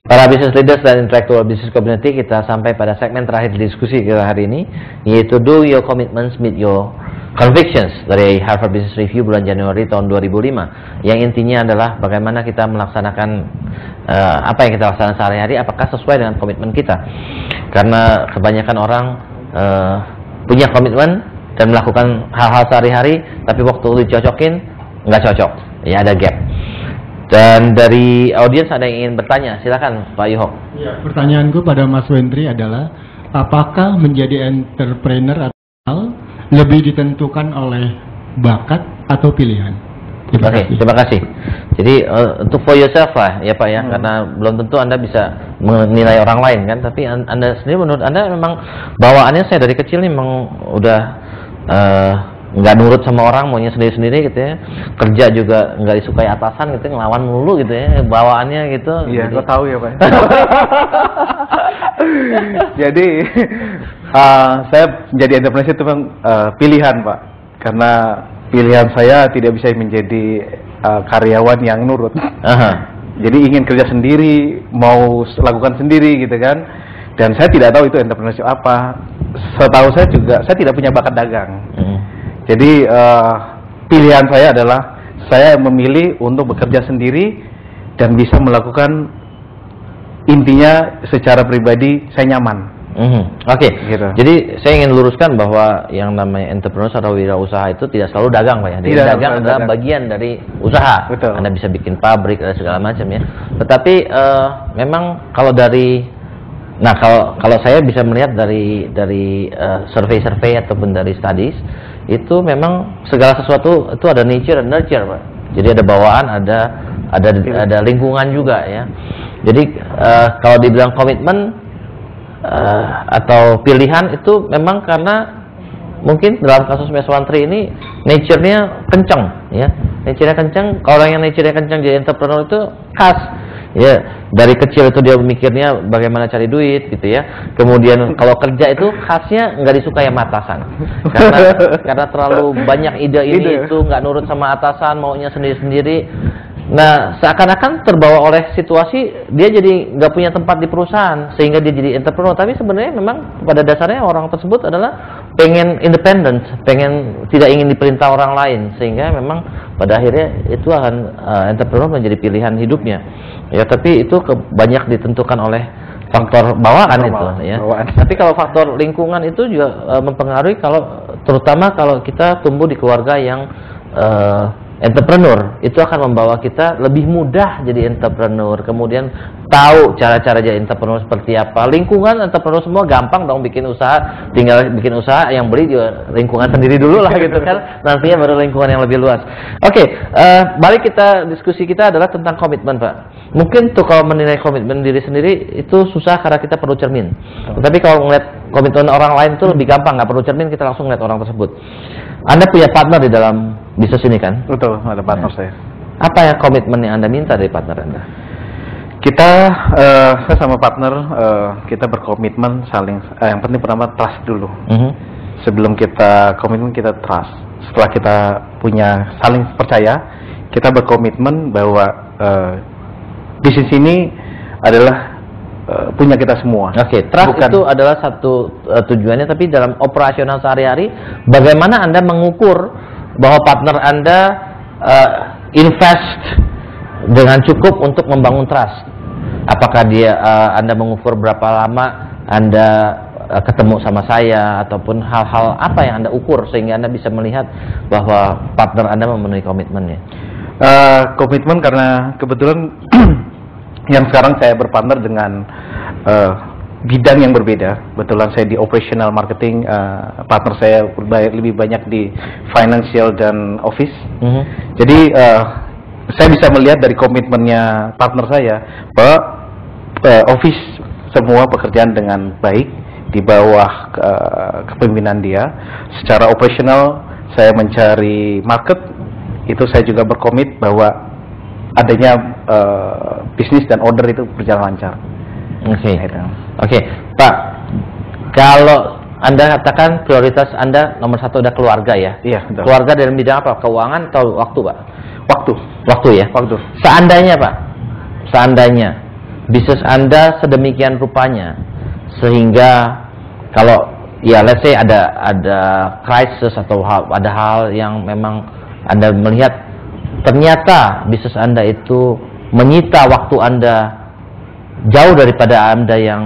Para business leaders dan intellectual business community, kita sampai pada segmen terakhir diskusi kita hari ini, yaitu Do Your Commitments Meet Your Convictions dari Harvard Business Review bulan Januari tahun 2005. Yang intinya adalah bagaimana kita melaksanakan apa yang kita laksanakan sehari-hari, apakah sesuai dengan komitmen kita. Karena kebanyakan orang punya komitmen dan melakukan hal-hal sehari-hari, tapi waktu dicocokin nggak cocok, ya ada gap. Dan dari audiens ada yang ingin bertanya, silakan Pak Yuhok. Ya, pertanyaanku pada Mas Wendri adalah, apakah menjadi entrepreneur atau lebih ditentukan oleh bakat atau pilihan? Terima kasih. Jadi untuk for yourself lah ya Pak ya, karena belum tentu Anda bisa menilai orang lain kan, tapi Anda sendiri, menurut Anda memang bawaannya saya dari kecil nih memang udah nggak nurut sama orang, maunya sendiri-sendiri gitu ya, kerja juga nggak disukai atasan gitu, ngelawan mulu gitu ya bawaannya gitu. Iya, gue tahu ya Pak. Jadi saya menjadi entrepreneur itu memang pilihan Pak, karena pilihan saya tidak bisa menjadi karyawan yang nurut. Jadi ingin kerja sendiri, mau lakukan sendiri gitu kan, dan saya tidak tahu itu entrepreneurship apa. Setahu saya juga saya tidak punya bakat dagang. Jadi pilihan saya adalah saya memilih untuk bekerja sendiri dan bisa melakukan, intinya secara pribadi saya nyaman. Oke. Gitu. Jadi saya ingin luruskan bahwa yang namanya entrepreneur atau wirausaha itu tidak selalu dagang Pak ya. Tidak, dagang adalah bagian dari usaha. Betul. Anda bisa bikin pabrik dan segala macam ya. Tetapi memang kalau dari kalau saya bisa melihat dari survei ataupun dari studies, itu memang segala sesuatu itu ada nature dan nurture Pak. Jadi ada bawaan, ada lingkungan juga ya. Jadi kalau dibilang komitmen atau pilihan itu memang karena mungkin dalam kasus Meswantri ini nature-nya kencang ya. Nature-nya kencang. Kalau orang yang nature-nya kencang jadi entrepreneur itu khas. Ya, dari kecil itu dia mikirnya bagaimana cari duit gitu ya. Kemudian kalau kerja itu khasnya nggak disukai sama atasan. Karena terlalu banyak ide itu, nggak nurut sama atasan, maunya sendiri-sendiri. Nah, seakan-akan terbawa oleh situasi, dia jadi nggak punya tempat di perusahaan sehingga dia jadi entrepreneur. Tapi sebenarnya memang pada dasarnya orang tersebut adalah pengen independent, pengen tidak ingin diperintah orang lain, sehingga memang pada akhirnya itu akan entrepreneur menjadi pilihan hidupnya. Ya, tapi itu banyak ditentukan oleh faktor bawaan itu ya. Tapi kalau faktor lingkungan itu juga mempengaruhi, terutama kalau kita tumbuh di keluarga yang entrepreneur, itu akan membawa kita lebih mudah jadi entrepreneur. Kemudian tahu cara-cara jadi entrepreneur seperti apa. Lingkungan entrepreneur semua gampang dong bikin usaha, tinggal bikin usaha, yang beli juga lingkungan sendiri dulu lah gitu kan. Nantinya baru lingkungan yang lebih luas. Oke, balik diskusi kita adalah tentang komitmen Pak. Mungkin tuh kalau menilai komitmen diri sendiri itu susah karena kita perlu cermin. Tapi kalau ngeliat komitmen orang lain itu lebih gampang, nggak perlu cermin, kita langsung ngeliat orang tersebut. Anda punya partner di dalam bisnis ini kan? Betul, ada partner saya. Apa ya komitmen yang Anda minta dari partner Anda? Saya sama partner, kita berkomitmen saling, yang penting pertama trust dulu. Sebelum kita komitmen, kita trust. Setelah kita punya saling percaya, kita berkomitmen bahwa bisnis ini adalah punya kita semua. Oke, trust itu adalah satu tujuannya, tapi dalam operasional sehari-hari, bagaimana Anda mengukur bahwa partner Anda invest dengan cukup untuk membangun trust? Apakah Anda mengukur berapa lama Anda ketemu sama saya, ataupun hal-hal apa yang Anda ukur sehingga Anda bisa melihat bahwa partner Anda memenuhi komitmennya? Komitmen karena kebetulan yang sekarang saya berpartner dengan bidang yang berbeda. Kebetulan saya di operational marketing, partner saya lebih banyak di financial dan office. Jadi saya bisa melihat dari komitmennya partner saya bahwa office semua pekerjaan dengan baik di bawah kepemimpinan dia. Secara operational saya mencari market, itu saya juga berkomit bahwa adanya bisnis dan order itu berjalan lancar. Oke, Pak. Kalau Anda katakan prioritas Anda nomor satu ada keluarga ya? Iya, betul. Keluarga dalam bidang apa? Keuangan atau waktu, Pak? Waktu. Waktu ya? Waktu. Seandainya, Pak, bisnis Anda sedemikian rupanya sehingga kalau ya let's say ada crisis atau ada hal yang memang Anda melihat ternyata bisnis Anda itu menyita waktu Anda jauh daripada Anda yang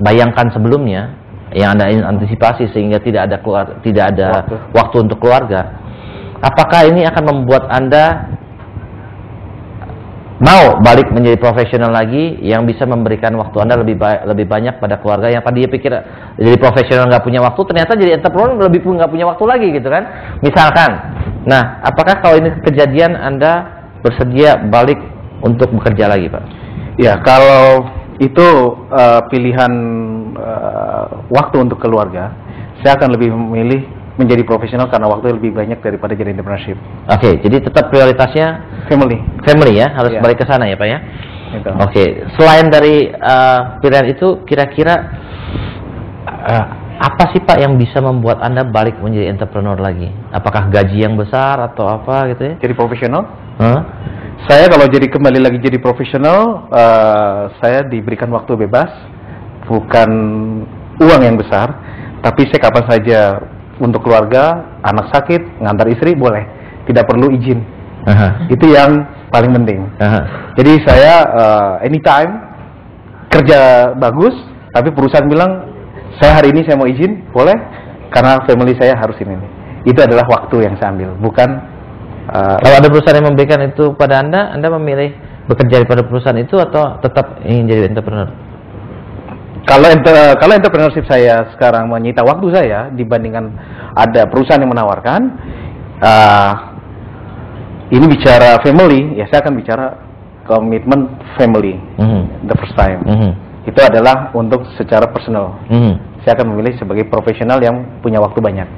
bayangkan sebelumnya, yang Anda antisipasi sehingga tidak ada waktu untuk keluarga. Apakah ini akan membuat Anda mau balik menjadi profesional lagi yang bisa memberikan waktu Anda lebih banyak pada keluarga yang tadi dia pikir jadi profesional nggak punya waktu, ternyata jadi entrepreneur lebih pun nggak punya waktu lagi gitu kan? Misalkan. Nah, apakah kalau ini kejadian Anda bersedia balik untuk bekerja lagi, Pak? Ya, kalau itu pilihan waktu untuk keluarga, saya akan lebih memilih menjadi profesional karena waktu lebih banyak daripada jadi entrepreneurship. Oke, jadi tetap prioritasnya family ya, harus balik ke sana ya Pak ya. Oke, selain dari pilihan itu, kira-kira apa sih Pak yang bisa membuat Anda balik menjadi entrepreneur lagi? Apakah gaji yang besar atau apa gitu ya? Jadi profesional? Saya kalau kembali lagi jadi profesional, saya diberikan waktu bebas, bukan uang yang besar, tapi saya kapan saja untuk keluarga, anak sakit, ngantar istri boleh, tidak perlu izin. Itu yang paling penting. Jadi saya anytime kerja bagus, tapi perusahaan bilang saya hari ini saya mau izin, boleh, karena family saya harus ini. Itu adalah waktu yang saya ambil, bukan. Kalau ada perusahaan yang memberikan itu pada Anda memilih bekerja pada perusahaan itu atau tetap ingin jadi entrepreneur? Kalau entrepreneurship saya sekarang menyita waktu saya dibandingkan ada perusahaan yang menawarkan, ini bicara family, ya saya akan bicara komitmen family, the first time. Itu adalah untuk secara personal. Saya akan memilih sebagai profesional yang punya waktu banyak.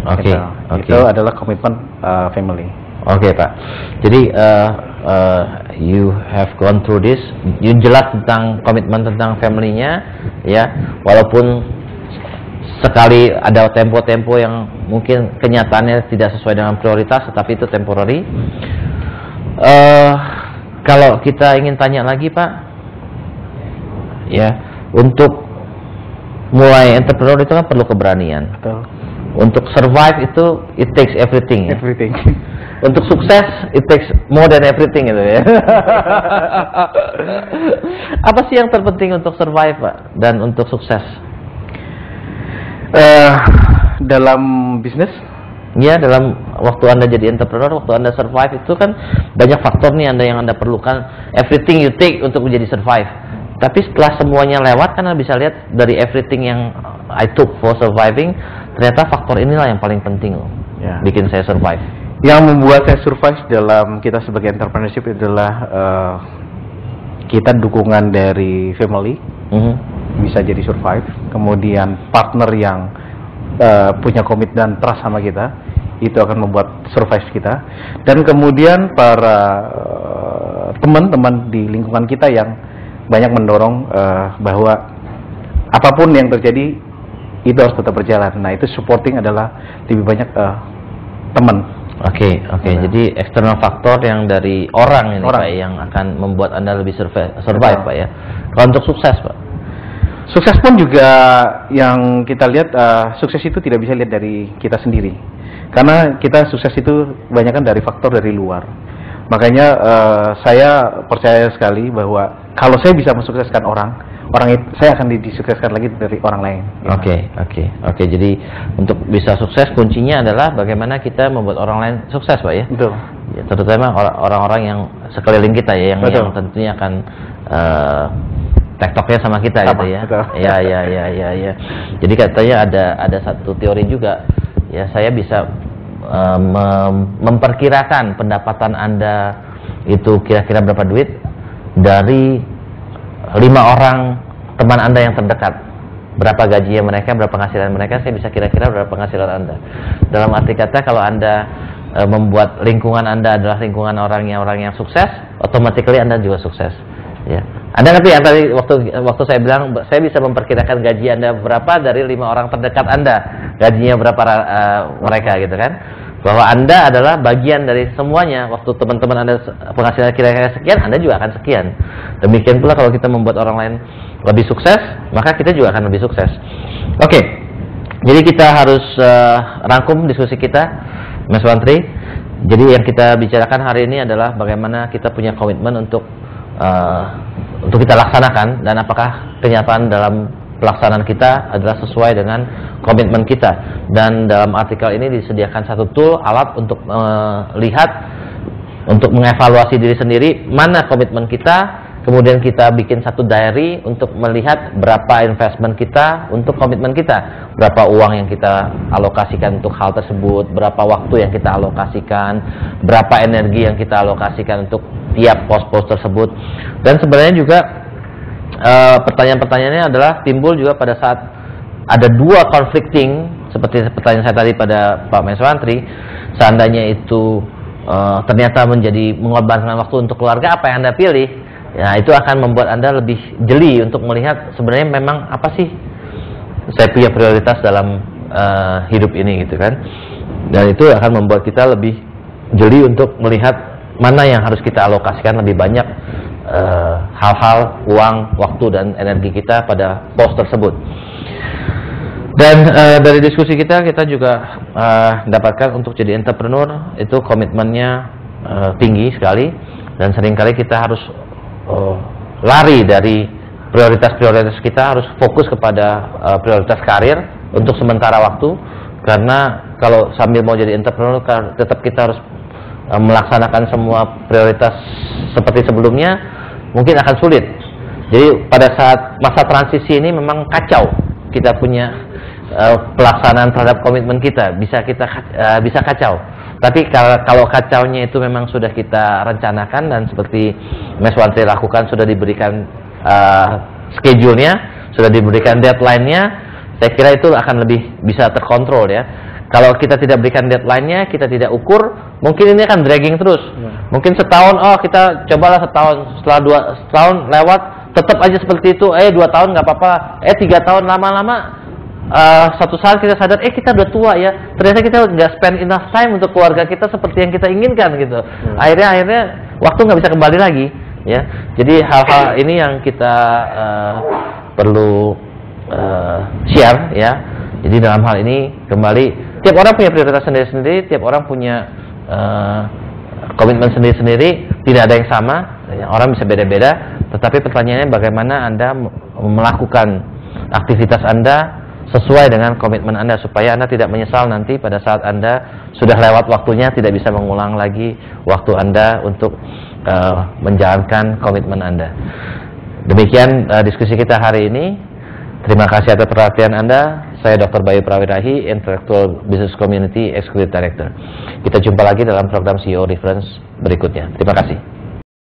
Oke. Itu adalah komitmen family. Oke Pak. Jadi you have gone through this. You jelas tentang komitmen tentang family-nya, ya. Walaupun sekali ada tempo-tempo yang mungkin kenyataannya tidak sesuai dengan prioritas, tetapi itu temporary. Kalau kita ingin tanya lagi Pak, ya, untuk mulai entrepreneur itu kan perlu keberanian. Betul. Untuk survive itu it takes everything. Ya? Everything. Untuk sukses it takes more than everything gitu ya. Apa sih yang terpenting untuk survive Pak dan untuk sukses? Dalam bisnis? Ya, dalam waktu Anda jadi entrepreneur, waktu Anda survive itu kan banyak faktor nih yang Anda perlukan. Everything you take untuk menjadi survive. Tapi setelah semuanya lewat kan Anda bisa lihat dari everything yang I took for surviving, ternyata faktor inilah yang paling penting loh, bikin saya survive. Yang membuat saya survive dalam kita sebagai entrepreneurship adalah kita dukungan dari family, bisa jadi survive. Kemudian partner yang punya komitmen dan trust sama kita, itu akan membuat survive kita. Dan kemudian para teman-teman di lingkungan kita yang banyak mendorong bahwa apapun yang terjadi itu harus tetap berjalan. Nah, itu supporting adalah lebih banyak teman. Oke. Jadi eksternal faktor yang dari orang ini Pak yang akan membuat Anda lebih survive Pak ya. Kalau untuk sukses Pak? Sukses pun juga yang kita lihat, sukses itu tidak bisa lihat dari kita sendiri. Karena kita sukses itu kebanyakan dari faktor dari luar. Makanya saya percaya sekali bahwa kalau saya bisa mensukseskan orang itu saya akan disukseskan lagi dari orang lain. Oke. Jadi untuk bisa sukses kuncinya adalah bagaimana kita membuat orang lain sukses Pak ya. Betul. Ya, terutama orang-orang yang sekeliling kita ya, yang tentunya akan tektoknya sama kita gitu ya. Betul. Ya. Jadi katanya ada satu teori juga ya, saya bisa memperkirakan pendapatan Anda itu kira-kira berapa duit dari 5 orang teman Anda yang terdekat. Berapa gajinya mereka, berapa penghasilan mereka, saya bisa kira-kira berapa penghasilan Anda. Dalam arti kata kalau Anda membuat lingkungan Anda adalah lingkungan orang yang sukses, automatically Anda juga sukses. Ya. Anda ngerti ya tadi waktu saya bilang saya bisa memperkirakan gaji Anda berapa dari 5 orang terdekat Anda, gajinya berapa mereka gitu kan. bahwa Anda adalah bagian dari semuanya. Waktu teman-teman Anda penghasilan kira-kira sekian, Anda juga akan sekian. Demikian pula kalau kita membuat orang lain lebih sukses, maka kita juga akan lebih sukses. Oke, jadi kita harus rangkum diskusi kita, Mas Wantri. Jadi yang kita bicarakan hari ini adalah bagaimana kita punya komitmen untuk kita laksanakan, dan apakah kenyataan dalam pelaksanaan kita adalah sesuai dengan komitmen kita. Dan dalam artikel ini disediakan satu tool, alat untuk melihat, untuk mengevaluasi diri sendiri mana komitmen kita. Kemudian kita bikin satu diary untuk melihat berapa investment kita untuk komitmen kita, berapa uang yang kita alokasikan untuk hal tersebut, berapa waktu yang kita alokasikan, berapa energi yang kita alokasikan untuk tiap pos-pos tersebut. Dan sebenarnya juga pertanyaan-pertanyaannya adalah timbul juga pada saat ada dua conflicting, seperti pertanyaan saya tadi pada Pak Meswantri. Seandainya itu ternyata menjadi mengorbankan waktu untuk keluarga, apa yang Anda pilih? Ya, itu akan membuat Anda lebih jeli untuk melihat sebenarnya memang apa sih saya punya prioritas dalam hidup ini, gitu kan. Dan itu akan membuat kita lebih jeli untuk melihat mana yang harus kita alokasikan lebih banyak hal-hal, uang, waktu, dan energi kita pada pos tersebut. Dan dari diskusi kita juga dapatkan untuk jadi entrepreneur itu komitmennya tinggi sekali, dan seringkali kita harus lari dari prioritas-prioritas kita, harus fokus kepada prioritas karir untuk sementara waktu. Karena kalau sambil mau jadi entrepreneur, tetap kita harus melaksanakan semua prioritas seperti sebelumnya, mungkin akan sulit. Jadi pada saat masa transisi ini memang kacau kita punya pelaksanaan terhadap komitmen kita, bisa kacau. Tapi kalau kacaunya itu memang sudah kita rencanakan, dan seperti Mas Wantri lakukan, sudah diberikan schedule-nya, sudah diberikan deadline-nya, saya kira itu akan lebih bisa terkontrol ya. Kalau kita tidak berikan deadline-nya, kita tidak ukur, mungkin ini akan dragging terus. Mungkin setahun, kita cobalah setahun, setelah setahun lewat, tetap aja seperti itu. 2 tahun nggak apa-apa, 3 tahun, lama-lama satu saat kita sadar, kita udah tua ya, ternyata kita nggak spend enough time untuk keluarga kita seperti yang kita inginkan gitu. Akhirnya waktu nggak bisa kembali lagi ya. Jadi hal-hal ini yang kita perlu share ya. Jadi dalam hal ini kembali, tiap orang punya prioritas sendiri-sendiri, tiap orang punya komitmen sendiri-sendiri, tidak ada yang sama ya, orang bisa beda-beda. Tetapi pertanyaannya bagaimana Anda melakukan aktivitas Anda sesuai dengan komitmen Anda, supaya Anda tidak menyesal nanti pada saat Anda sudah lewat waktunya, tidak bisa mengulang lagi waktu Anda untuk menjalankan komitmen Anda. Demikian diskusi kita hari ini. Terima kasih atas perhatian Anda. Saya Dr. Bayu Prawirahi, Intellectual Business Community Executive Director. Kita jumpa lagi dalam program CEO Reference berikutnya. Terima kasih.